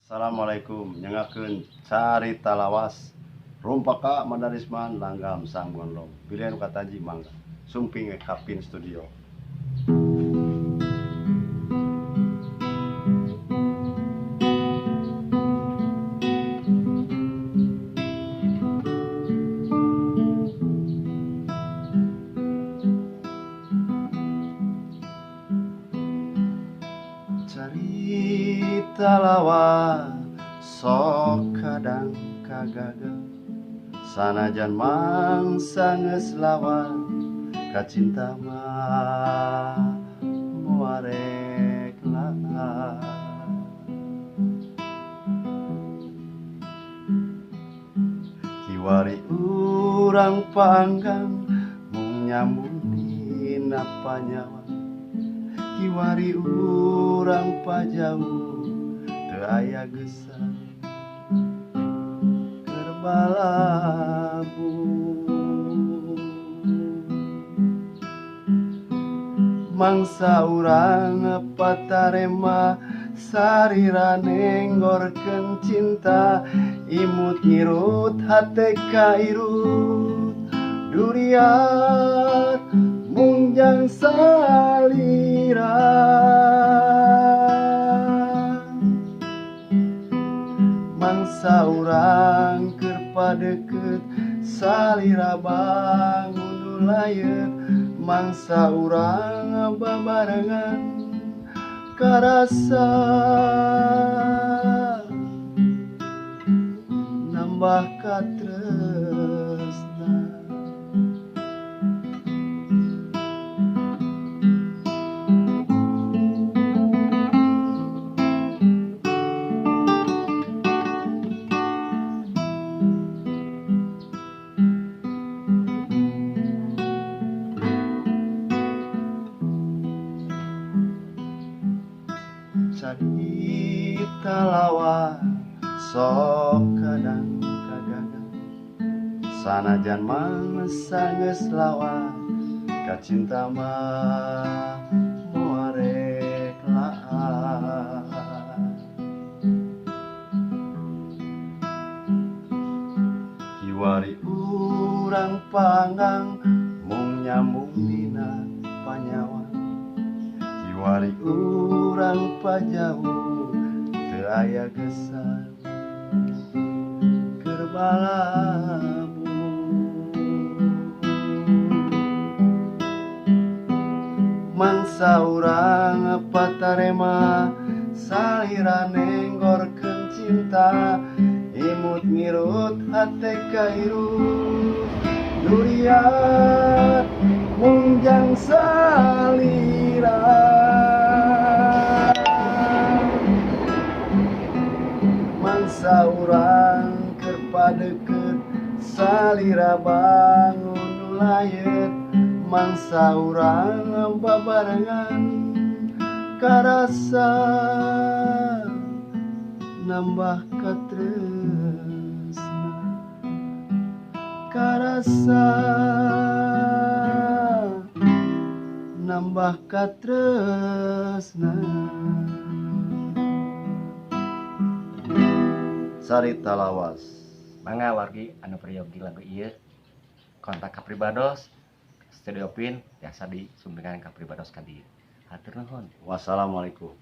Assalamualaikum, nyengakeun carita lawas rumpaka Mandarisman langgam sang gondrong pilihan kataji mangga sumping Kapin Studio. Carita lawas sok kadang kagagal sanajan mangsa geus lawan kacinta mah moarek laas kiwari urang panggang mung nyambung dina panyawa kiwari urang pajauh teu aya geusah keur balabu mangsa urang patarema sarira nenggorkeun cinta imut ngirut hate kairut durian mungjang salira mangsa urang keur padeukeut salira bangun layet mangsa urang babarengan karasa nambah katresna carita lawas sok kadang kagagal sanajan mangsa geus lawan kacinta mah moarek laas kiwari urang panggang mung nyambung dina panyawa kiwari urang pajauh teu aya geusah keur balabu mangsa urang patarema salira nenggorkeun cinta imut ngirut hate kairut durian mungjang salira mangsa urang keur padeukeut salira bangun layet mangsa urang babarengan karasa nambah katresna karasa nambah katresna. Carita lawas mangga wargi anu priyogi lagu ieu kontak Kapribados Studio Pin biasa disumbingan Kapribados ka dieu. Hatur nuhun. Wassalamualaikum.